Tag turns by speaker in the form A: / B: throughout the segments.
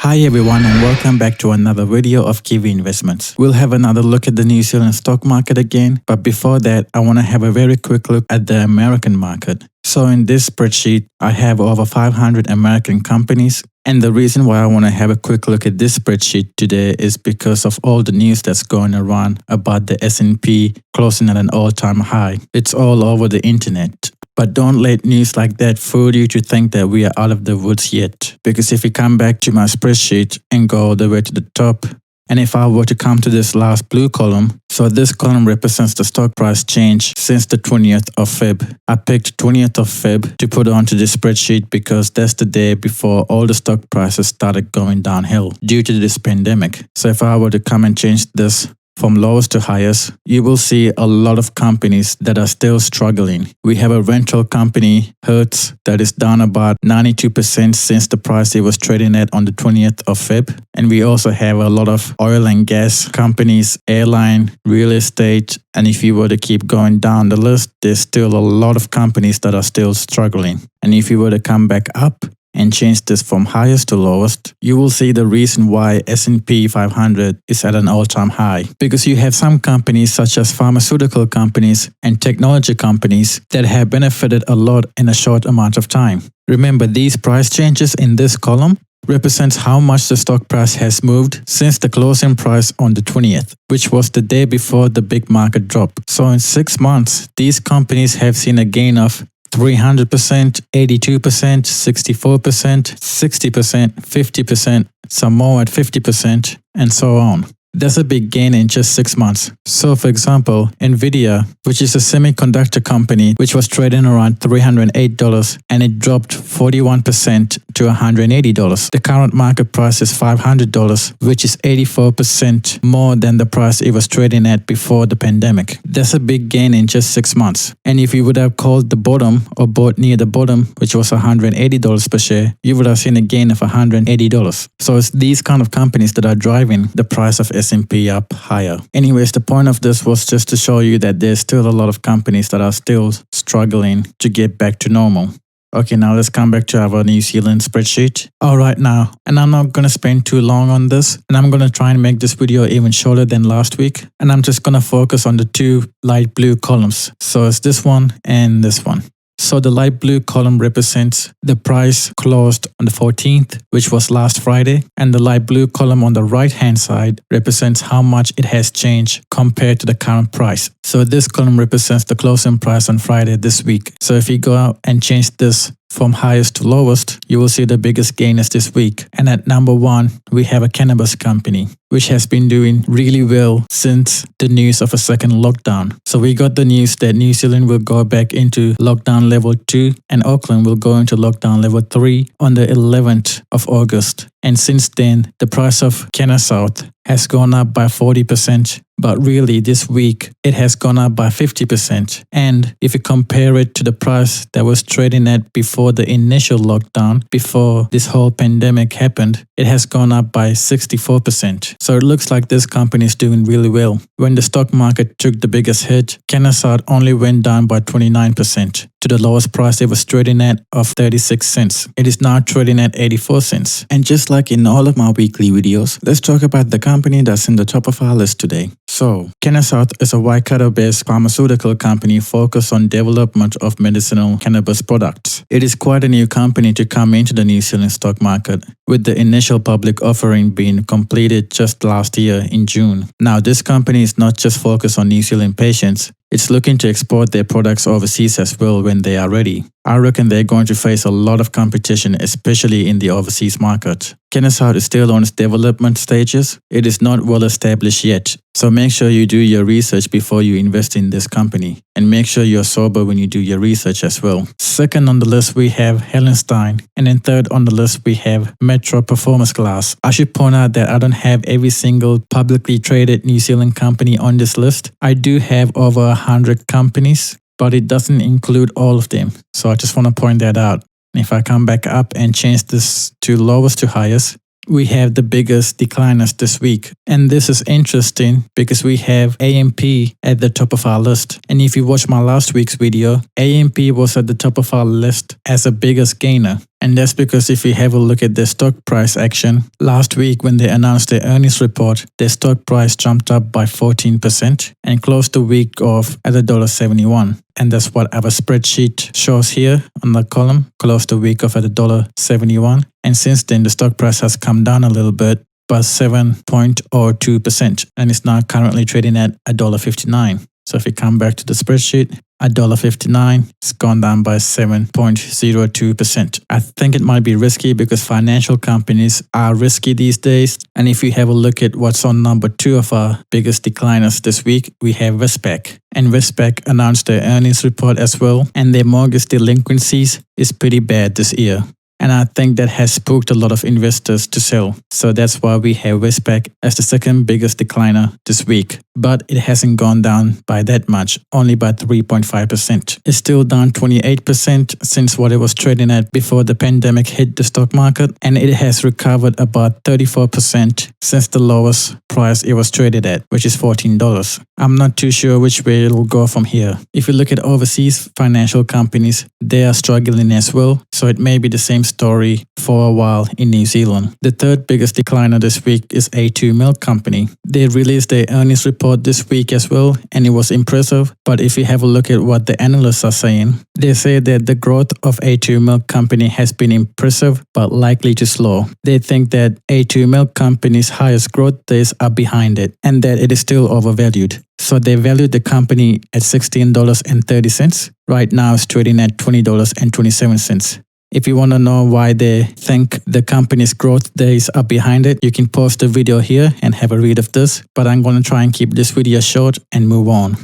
A: Hi everyone and welcome back to another video of Kiwi Investments. We'll have another look at the New Zealand stock market again, but before that I want to have a very quick look at the American market. So in this spreadsheet I have over 500 American companies, and the reason why I want to have a quick look at this spreadsheet today is because of all the news that's going around about the S&P closing at an all-time high. It's all over the internet. But don't let news like that fool you to think that we are out of the woods yet. Because if you come back to my spreadsheet and go all the way to the top, and if I were to come to this last blue column, so this column represents the stock price change since the 20th of Feb. I picked 20th of Feb to put onto this spreadsheet because that's the day before all the stock prices started going downhill due to this pandemic. So if I were to come and change this from lowest to highest, you will see a lot of companies that are still struggling. We have a rental company, Hertz, that is down about 92% since the price it was trading at on the 20th of Feb. And we also have a lot of oil and gas companies, airline, real estate. And if you were to keep going down the list, there's still a lot of companies that are still struggling. And if you were to come back up and change this from highest to lowest, you will see the reason why S&P 500 is at an all-time high. Because you have some companies such as pharmaceutical companies and technology companies that have benefited a lot in a short amount of time. Remember, these price changes in this column represents how much the stock price has moved since the closing price on the 20th, which was the day before the big market drop. So in 6 months, these companies have seen a gain of 300%, 82%, 64%, 60%, 50%, some more at 50%, and so on. That's a big gain in just 6 months. So for example, Nvidia, which is a semiconductor company which was trading around $308 and it dropped 41% to $180. The current market price is $500, which is 84% more than the price it was trading at before the pandemic. That's a big gain in just 6 months. And if you would have called the bottom or bought near the bottom, which was $180 per share, you would have seen a gain of $180. So it's these kind of companies that are driving the price of S&P up higher. Anyways, the point of this was just to show you that there's still a lot of companies that are still struggling to get back to normal. Okay, now let's come back to our New Zealand spreadsheet. Alright now, and I'm not going to spend too long on this, and I'm going to try and make this video even shorter than last week, and I'm just going to focus on the two light blue columns. So it's this one and this one. So the light blue column represents the price closed on the 14th, which was last Friday. And the light blue column on the right hand side represents how much it has changed compared to the current price. So this column represents the closing price on Friday this week. So if you go out and change this from highest to lowest, you will see the biggest gainers this week. And at number one, we have a cannabis company, which has been doing really well since the news of a second lockdown. So we got the news that New Zealand will go back into lockdown level 2 and Auckland will go into lockdown level 3 on the 11th of August. And since then, the price of Cannasouth has gone up by 40%. But really this week, it has gone up by 50%. And if you compare it to the price that was trading at before the initial lockdown, before this whole pandemic happened, it has gone up by 64%. So it looks like this company is doing really well. When the stock market took the biggest hit, Cannasouth only went down by 29% to the lowest price it was trading at of 36 cents. It is now trading at 84 cents. And just like in all of my weekly videos, let's talk about the company that's in the top of our list today. So, Cannasouth is a Waikato-based pharmaceutical company focused on development of medicinal cannabis products. It is quite a new company to come into the New Zealand stock market, with the initial public offering being completed just last year in June. Now, this company is not just focused on New Zealand patients, it's looking to export their products overseas as well when they are ready. I reckon they're going to face a lot of competition, especially in the overseas market. Cannasouth is still on its development stages. It is not well established yet. So make sure you do your research before you invest in this company. And make sure you're sober when you do your research as well. Second on the list, we have Hallenstein. And then third on the list, we have Metro Performance Glass. I should point out that I don't have every single publicly traded New Zealand company on this list. I do have over 100 companies, but it doesn't include all of them. So I just want to point that out. If I come back up and change this to lowest to highest, we have the biggest decliners this week. And this is interesting because we have AMP at the top of our list. And if you watch my last week's video, AMP was at the top of our list as a biggest gainer. And that's because if we have a look at their stock price action, last week when they announced their earnings report, their stock price jumped up by 14% and closed the week off at $1.71. And that's what our spreadsheet shows here on the column, closed the week off at $1.71. And since then, the stock price has come down a little bit, by 7.02%, and it's now currently trading at $1.59. So if we come back to the spreadsheet, $1.59, it's gone down by 7.02%. I think it might be risky because financial companies are risky these days. And if you have a look at what's on number 2 of our biggest decliners this week, we have Westpac. And Westpac announced their earnings report as well, and their mortgage delinquencies is pretty bad this year. And I think that has spooked a lot of investors to sell. So that's why we have Westpac as the second biggest decliner this week. But it hasn't gone down by that much, only by 3.5%. It's still down 28% since what it was trading at before the pandemic hit the stock market. And it has recovered about 34% since the lowest price it was traded at, which is $14. I'm not too sure which way it'll go from here. If you look at overseas financial companies, they are struggling as well. So it may be the same story for a while in New Zealand. The third biggest decliner this week is A2 Milk Company. They released their earnings report this week as well, and it was impressive. But if you have a look at what the analysts are saying, they say that the growth of A2 Milk Company has been impressive, but likely to slow. They think that A2 Milk Company's highest growth days are behind it, and that it is still overvalued. So they valued the company at $16.30. Right now it's trading at $20.27. If you want to know why they think the company's growth days are behind it, you can pause the video here and have a read of this. But I'm going to try and keep this video short and move on.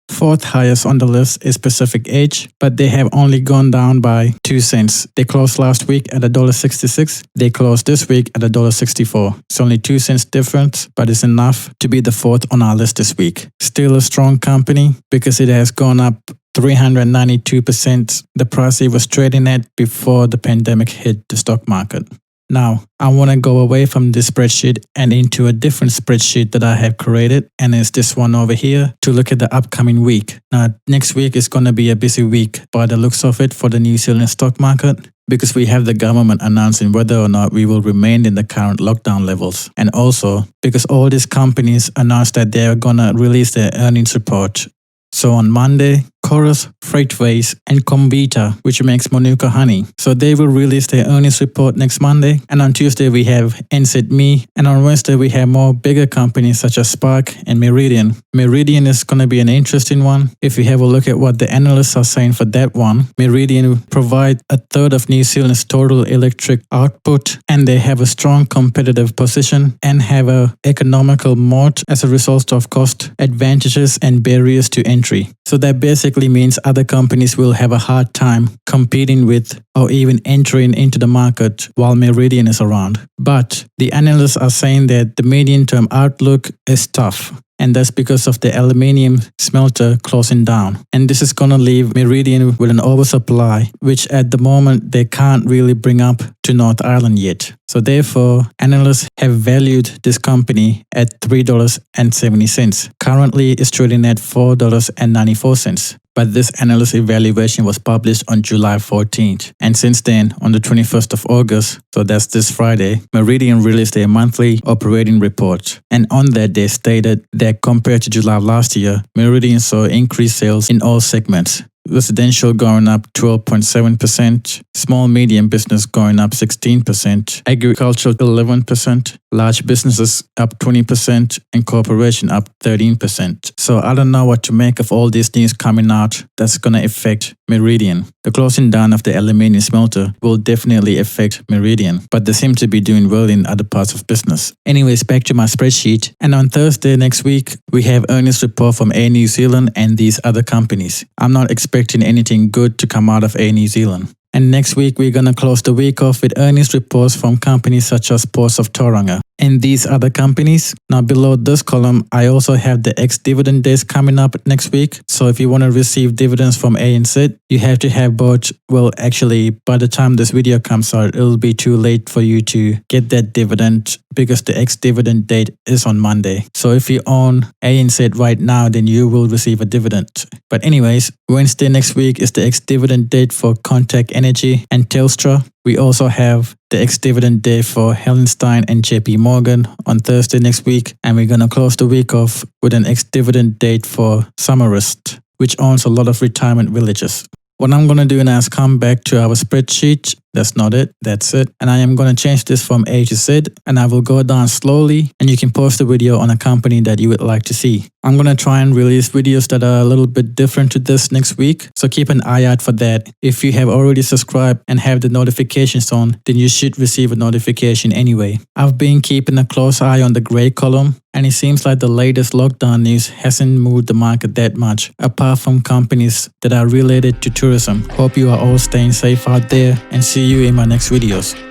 A: Fourth highest on the list is Pacific Edge, but they have only gone down by 2 cents. They closed last week at $1.66. They closed this week at $1.64. It's only 2 cents difference, but it's enough to be the fourth on our list this week. Still a strong company because it has gone up 392% the price it was trading at before the pandemic hit the stock market. Now, I want to go away from this spreadsheet and into a different spreadsheet that I have created, and it's this one over here to look at the upcoming week. Now, next week is going to be a busy week by the looks of it for the New Zealand stock market, because we have the government announcing whether or not we will remain in the current lockdown levels. And also because all these companies announced that they are going to release their earnings report. So on Monday, Chorus, Freightways, and Comvita, which makes Manuka honey. So they will release their earnings report next Monday. And on Tuesday, we have NZME. And on Wednesday, we have more bigger companies such as Spark and Meridian. Meridian is going to be an interesting one. If you have a look at what the analysts are saying for that one, Meridian will provide a third of New Zealand's total electric output. And they have a strong competitive position and have an economical moat as a result of cost advantages and barriers to entry. So that basically means other companies will have a hard time competing with or even entering into the market while Meridian is around. But the analysts are saying that the medium-term outlook is tough. And that's because of the aluminium smelter closing down. And this is going to leave Meridian with an oversupply, which at the moment they can't really bring up to North Island yet. So therefore, analysts have valued this company at $3.70. Currently, it's trading at $4.94. But this analyst evaluation was published on July 14th. And since then, on the 21st of August, so that's this Friday, Meridian released their monthly operating report. And on that, they stated that compared to July last year, Meridian saw increased sales in all segments. Residential going up 12.7%, small medium business going up 16%, agriculture 11%, large businesses up 20%, and corporation up 13%. So I don't know what to make of all these news coming out that's going to affect Meridian. The closing down of the aluminium smelter will definitely affect Meridian, but they seem to be doing well in other parts of business. Anyways, back to my spreadsheet. And on Thursday next week, we have earnings report from Air New Zealand and these other companies. I'm not expecting anything good to come out of Air New Zealand. And next week, we're going to close the week off with earnings reports from companies such as Ports of Tauranga. and these other companies. Now below this column, I also have the ex-dividend days coming up next week. So if you want to receive dividends from ANZ, you have to have both. Well, actually, by the time this video comes out, it'll be too late for you to get that dividend because the ex-dividend date is on Monday. So if you own ANZ right now, then you will receive a dividend. But anyways, Wednesday next week is the ex-dividend date for Contact Energy and Telstra. We also have the ex-dividend day for Hellenstein and JP Morgan on Thursday next week. And we're going to close the week off with an ex-dividend date for Summerist, which owns a lot of retirement villages. What I'm going to do now is come back to our spreadsheet. That's not it. That's it. And I am going to change this from A to Z, and I will go down slowly, and you can post a video on a company that you would like to see. I'm going to try and release videos that are a little bit different to this next week, so keep an eye out for that. If you have already subscribed and have the notifications on, then you should receive a notification anyway. I've been keeping a close eye on the gray column, and it seems like the latest lockdown news hasn't moved the market that much, apart from companies that are related to tourism. Hope you are all staying safe out there, and see you in my next videos.